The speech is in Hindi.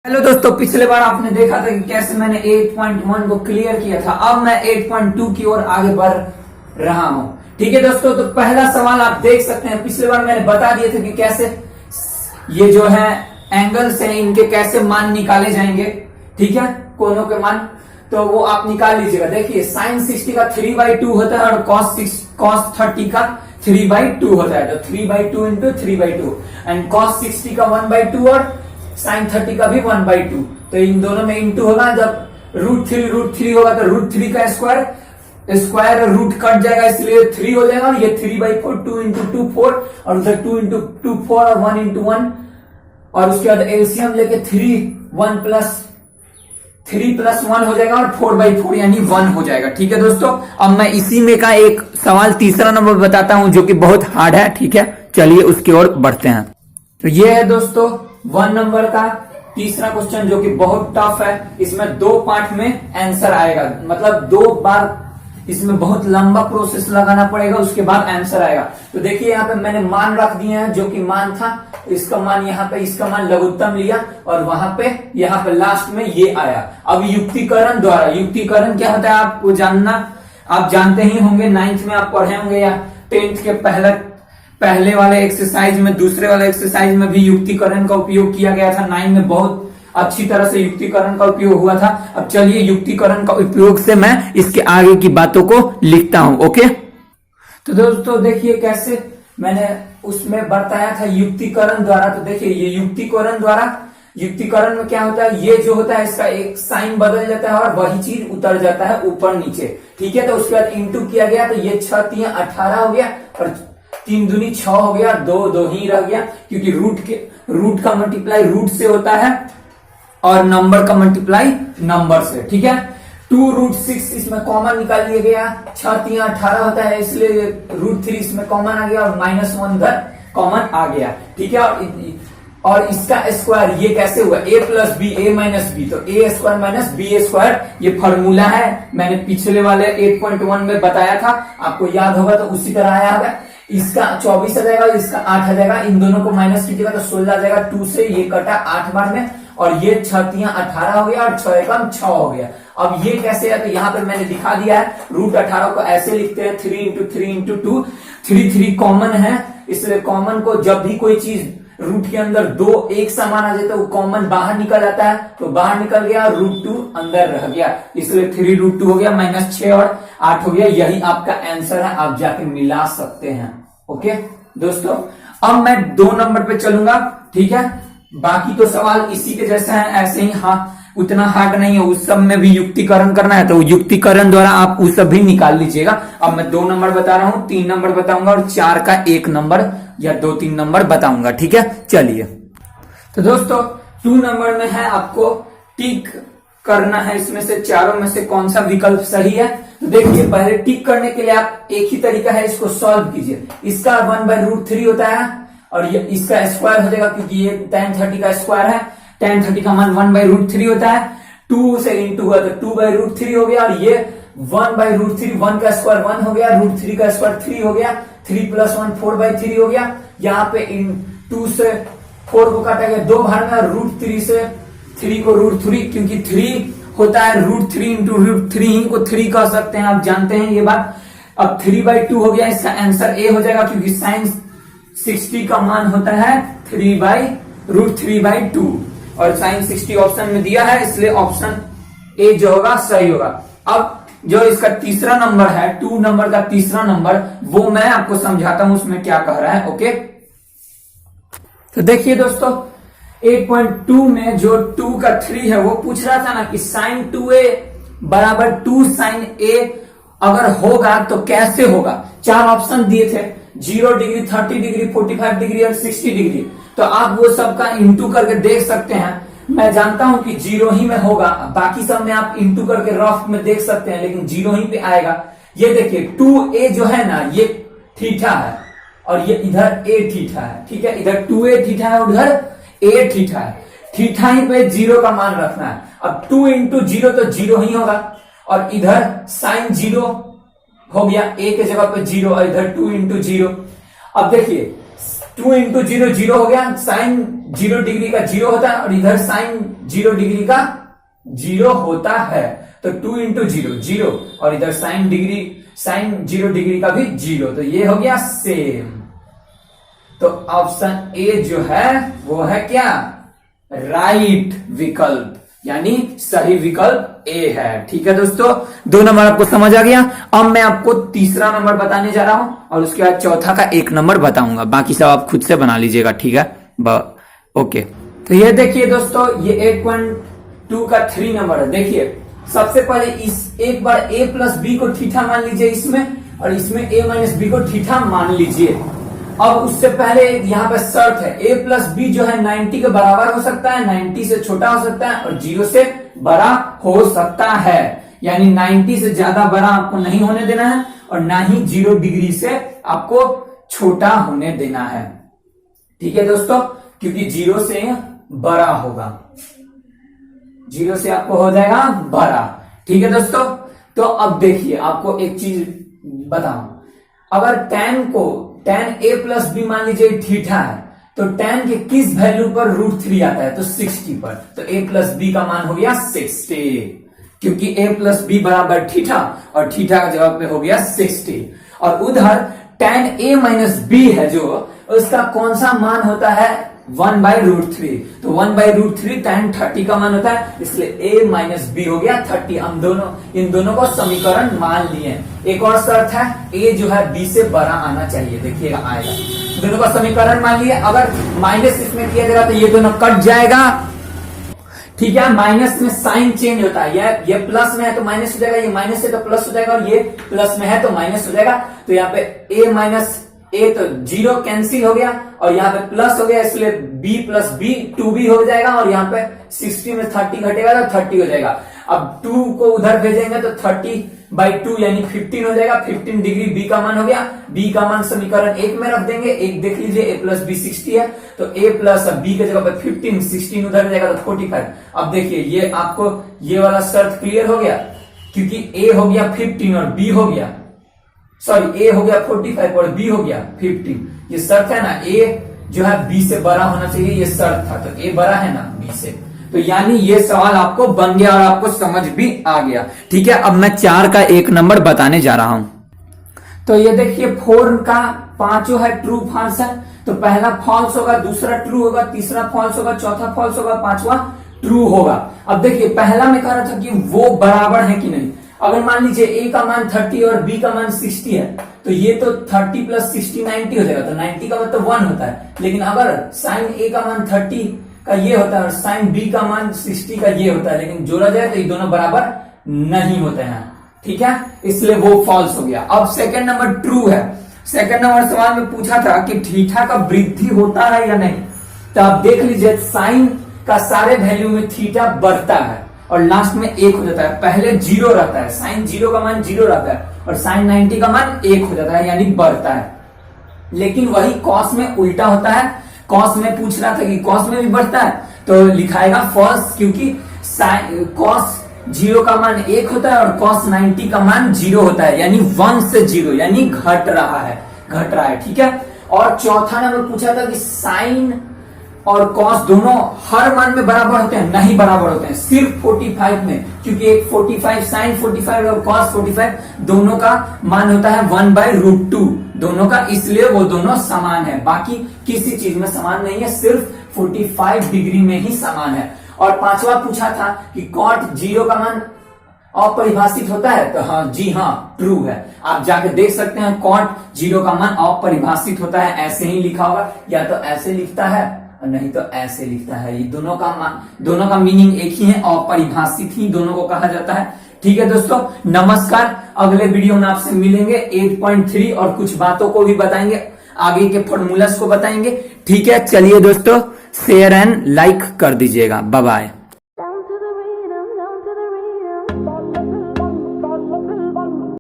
हेलो दोस्तों, पिछले बार आपने देखा था कि कैसे मैंने 8.1 को क्लियर किया था। अब मैं 8.2 की ओर आगे बढ़ रहा हूं। ठीक है दोस्तों, तो पहला सवाल आप देख सकते हैं। पिछले बार मैंने बता दिए थे कि कैसे ये जो है एंगल्स हैं, इनके कैसे मान निकाले जाएंगे। ठीक है, कोनों के मान तो वो आप निकाल लीजिएगा। देखिए sin 60 का 3/2 होता है और cos 30 का 3/2 होता है। तो 3/2 इंटू 3/2 एंड cos 60 का 1/2 और sin 30 का भी 1/2। तो इन दोनों में इंटू होगा। जब √3 होगा तो √3 का स्क्वायर रूट कट जाएगा, इसलिए 3 हो जाएगा। ये 3/4, 2 इंटू 2 4 और उधर 2 इंटू 2 4 और 1 इंटू 1 और उसके बाद एलसीएम लेके 3 प्लस 1 हो जाएगा और 4/4 यानी 1 हो जाएगा। ठीक है दोस्तों, अब मैं इसी में का एक सवाल तीसरा नंबर बताता हूं जो कि बहुत हार्ड है। ठीक है, चलिए उसकी ओर बढ़ते हैं। तो ये है दोस्तों 1 नंबर का तीसरा क्वेश्चन जो कि बहुत टफ है। इसमें 2 पार्ट में आंसर आएगा, मतलब 2 बार इसमें बहुत लंबा प्रोसेस लगाना पड़ेगा, उसके बाद आंसर आएगा। तो देखिए यहाँ पे मैंने मान रख दिए हैं। जो कि मान था, इसका मान यहाँ पे, इसका मान लघुत्तम लिया और वहां पे यहाँ पे लास्ट में ये आया। अब युक्तिकरण द्वारा, युक्तिकरण क्या होता है आपको जानना, आप जानते ही होंगे, 9th में आप पढ़े होंगे या 10th के पहले वाले एक्सरसाइज में, दूसरे वाले एक्सरसाइज में भी युक्तिकरण का उपयोग किया गया था। 9 में बहुत अच्छी तरह से युक्तिकरण का उपयोग हुआ था। अब चलिए युक्तिकरण का उपयोग से मैं इसके आगे की बातों को लिखता हूं। ओके, तो दोस्तों देखिए कैसे मैंने उसमें बताया था युक्तिकरण द्वारा। तो देखिए ये युक्तिकरण में क्या होता है, ये जो होता है इसका एक साइन बदल जाता है और वही चीज उतर जाता है ऊपर नीचे। ठीक है, तो उसके बाद इंटू किया गया तो ये 6 3 18 हो गया और 3 दूनी 6 हो गया, 2 ही रह गया, क्योंकि रूट का मल्टीप्लाई रूट से होता है और नंबर का मल्टीप्लाई नंबर से। ठीक है, 2√6 इसमें कॉमन निकाल लिया गया, 6 3 18 होता है, इसलिए √3 इसमें कॉमन आ गया और -1 इधर कॉमन आ गया। ठीक है, और इसका स्क्वायर ये कैसे हुआ, a + b a - b, तो a² - b² ये फॉर्मूला है। मैंने पिछले वाले 8.1 में बताया था, आपको याद होगा तो उसी तरह आया होगा। इसका 24 आ जाएगा, इसका 8 आ जाएगा, इन दोनों को माइनस कीजिएगा तो 16 आ जाएगा। 2 से ये कटा 8 बार में और ये 6 3 18 हो गया और 6 एकम 6 हो गया। अब ये कैसे है, तो यहाँ पे मैंने दिखा दिया है। √18 को ऐसे लिखते हैं 3 × 3 × 2, 3 कॉमन है, इसलिए कॉमन को जब भी कोई चीज रूट के अंदर 2 एक समान आ जाए तो वो कॉमन बाहर निकल आता है, तो बाहर निकल गया और √2 अंदर रह गया, इसलिए 3√2 हो गया, -6 और 8 हो गया। यही आपका आंसर है, आप जाके मिला सकते हैं। ओके दोस्तों, अब मैं 2 नंबर पे चलूंगा। ठीक है, बाकी तो सवाल इसी के जैसे हैं, ऐसे ही। हाँ, उतना हार्ड नहीं है, उस सब में भी युक्तिकरण करना है तो युक्तिकरण द्वारा आप उस सब भी निकाल लीजिएगा। अब मैं 2 नंबर बता रहा हूं, 3 नंबर बताऊंगा और 4 का 1 नंबर या 2-3 नंबर बताऊंगा। ठीक है, चलिए। तो दोस्तों 2 नंबर में है, आपको टिक करना है इसमें से चारों में से कौन सा विकल्प सही है। तो देखिए पहले टिक करने के लिए आप एक ही तरीका है, इसको सॉल्व कीजिए। इसका 1/√3 होता है और ये इसका स्क्वायर हो जाएगा, क्योंकि ये tan 30 का स्क्वायर है। tan 30 का मान 1/√3 होता है, 2 से इंटू हुआ तो 2/√3 हो गया और ये 1/√3, 1 का स्क्वायर 1 हो गया, √3 का स्क्वायर 3 हो गया, 3 + 1 4/3 हो गया। यहाँ पे इन 2 से 4 को काटा गया 2 भाग में और √3 से 3 को √3, क्योंकि 3 होता है √3 × √3 ही को 3 कह सकते हैं, आप जानते हैं ये बात। अब 3/2 हो गया, इसका आंसर ए हो जाएगा, क्योंकि sin 60 का मान होता है 3/√3/2 और sin 60 ऑप्शन में दिया है, इसलिए ऑप्शन ए जो होगा सही होगा। अब जो इसका तीसरा नंबर है, 2 नंबर का तीसरा नंबर, वो मैं आपको समझाता हूं उसमें क्या कह रहा है। ओके, तो देखिए दोस्तों 8.2 में जो 2 का 3 है वो पूछ रहा था ना कि sin 2a = 2 sin a अगर होगा तो कैसे होगा। 4 ऑप्शन दिए थे, 0 डिग्री, 30 डिग्री, 45 डिग्री और 60 डिग्री। तो आप वो सबका इंटू करके देख सकते हैं। मैं जानता हूं कि 0 ही में होगा, बाकी सब में आप इंटू करके रफ में देख सकते हैं, लेकिन 0 ही पे आएगा। ये देखिए 2a जो है ना, ये थीटा है और ये इधर a थीटा है। ठीक है, इधर 2a थीटा है और उधर a थीटा है। थीटा ही पे 0 का मान रखना है। अब 2 × 0 तो 0 ही होगा और इधर sin 0 हो गया, a के जगह पे 0 और इधर 2 × 0। अब देखिए 2 × 0 0 हो गया, sin 0 डिग्री का 0 होता है और इधर साइन 0 डिग्री का 0 होता है। तो 2 इंटू 0 0 और इधर साइन 0 डिग्री का भी 0, तो ये हो गया सेम। तो ऑप्शन ए जो है वो है क्या, राइट विकल्प, यानी सही विकल्प ए है। ठीक है दोस्तों, 2 नंबर आपको समझ आ गया। अब मैं आपको तीसरा नंबर बताने जा रहा हूं और उसके बाद चौथा का 1 नंबर बताऊंगा, बाकी सब आप खुद से बना लीजिएगा। ठीक है, ओके। तो ये देखिए दोस्तों, ये 8.2 का 3 नंबर है। देखिए सबसे पहले एक बार a प्लस बी को थीटा मान लीजिए इसमें, और इसमें a माइनस बी को थीटा मान लीजिए। अब उससे पहले यहाँ पे शर्त है, a प्लस बी जो है 90 के बराबर हो सकता है, 90 से छोटा हो सकता है और 0 से बड़ा हो सकता है। यानी 90 से ज्यादा बड़ा आपको नहीं होने देना है और ना ही 0 डिग्री से आपको छोटा होने देना है। ठीक है दोस्तों, क्योंकि 0 से बड़ा होगा, 0 से आपको हो जाएगा बड़ा। ठीक है दोस्तों, तो अब देखिए आपको एक चीज बताऊं, अगर tan a प्लस बी मान लीजिए थीटा है, तो tan के किस वैल्यू पर √3 आता है, तो 60 पर। तो a प्लस बी का मान हो गया 60, क्योंकि a प्लस बी बराबर थीटा और थीटा का जवाब पे हो गया 60। और उधर tan a माइनस बी है जो, उसका कौन सा मान होता है, 1/√3। तो 1/√3 tan 30 का मान होता है, इसलिए a माइनस बी हो गया 30। हम इन दोनों को समीकरण मान लिए। एक और शर्त है, a जो है b से बड़ा आना चाहिए, देखिएगा आएगा। दोनों का समीकरण मान लिए, अगर माइनस इसमें किया जाएगा तो ये दोनों कट जाएगा। ठीक है, माइनस में साइन चेंज होता है, ये प्लस में है तो माइनस हो जाएगा, ये माइनस है तो प्लस हो जाएगा, और ये प्लस में है तो माइनस हो जाएगा। तो यहाँ पे a माइनस ए तो 0 कैंसिल हो गया और यहाँ पे प्लस हो गया, इसलिए b प्लस बी 2b हो जाएगा, और यहाँ पे 60 में 30 घटेगा तो 30 हो जाएगा। अब 2 को उधर भेजेंगे तो 30/2 यानी 15 हो जाएगा। 15 डिग्री b का मान हो गया। b का मान समीकरण 1 में रख देंगे, एक देख लीजिए a प्लस बी 60 है, तो a प्लस b के जगह पे 15, 16 उधर हो जाएगा तो 45। अब देखिए ये आपको ये वाला शर्त क्लियर हो गया, क्योंकि a हो गया 15 और b हो गया, सॉरी a हो गया 45 और b हो गया 15। ये शर्त है ना, a जो है b से बड़ा होना चाहिए, ये शर्त था, तो a बड़ा है ना b से। तो यानी ये सवाल आपको बन गया और आपको समझ भी आ गया। ठीक है, अब मैं 4 का 1 नंबर बताने जा रहा हूं। तो ये देखिए 4 का 5 है ट्रू फॉल्स है, तो पहला फॉल्स होगा, दूसरा ट्रू होगा, तीसरा फॉल्स होगा, चौथा फॉल्स होगा, पांचवा ट्रू होगा। अब देखिए पहला में कह रहा था कि वो बराबर है कि नहीं। अगर मान लीजिए a का मान 30 और b का मान 60 है, तो ये तो 30 प्लस 60 90 हो जाएगा, तो 90 का मतलब 1 होता है। लेकिन अगर साइन a का मान 30 का ये होता है और साइन b का मान 60 का ये होता है, लेकिन जोड़ा जाए तो ये दोनों बराबर नहीं होते हैं। ठीक है, इसलिए वो फॉल्स हो गया। अब सेकंड नंबर ट्रू है। सेकंड नंबर सवाल में पूछा था कि थीटा का वृद्धि होता है या नहीं, तो आप देख लीजिए साइन का सारे वैल्यू में थीटा बढ़ता है और लास्ट में 1 हो जाता है। पहले 0 रहता है, साइन 0 का मान 0 रहता है और साइन 90 का मान 1 हो जाता है, यानी बढ़ता है। लेकिन वही कॉस में उल्टा होता है। कॉस में पूछ रहा था कि कॉस में भी बढ़ता है, तो लिखाएगा फॉल्स, क्योंकि कॉस 0 का मान 1 होता है और कॉस 90 का मान 0 होता है, यानी 1 से 0, यानी घट रहा है। ठीक है, और चौथा नंबर पूछा था कि साइन और कॉस दोनों हर मान में बराबर होते हैं, नहीं बराबर होते हैं, सिर्फ 45 में, क्योंकि एक 45 साइन 45 और कॉस 45 दोनों का मान होता है 1/√2 दोनों का, इसलिए वो दोनों समान है। बाकी किसी चीज में समान नहीं है, सिर्फ 45 डिग्री में ही समान है। और पांचवा पूछा था कि कॉट 0 का मान अपरिभाषित होता है, तो हाँ जी हाँ ट्रू है। आप जाके देख सकते हैं कॉट 0 का मान अपरिभाषित होता है, ऐसे ही लिखा होगा, या तो ऐसे लिखता है और नहीं तो ऐसे लिखता है। ये दोनों का मीनिंग एक ही है, अपरिभाषित ही दोनों को कहा जाता है। ठीक है दोस्तों, नमस्कार। अगले वीडियो में आपसे मिलेंगे 8.3 और कुछ बातों को भी बताएंगे, आगे के फॉर्मूलास को बताएंगे। ठीक है, चलिए दोस्तों शेयर एंड लाइक कर दीजिएगा। Bye bye.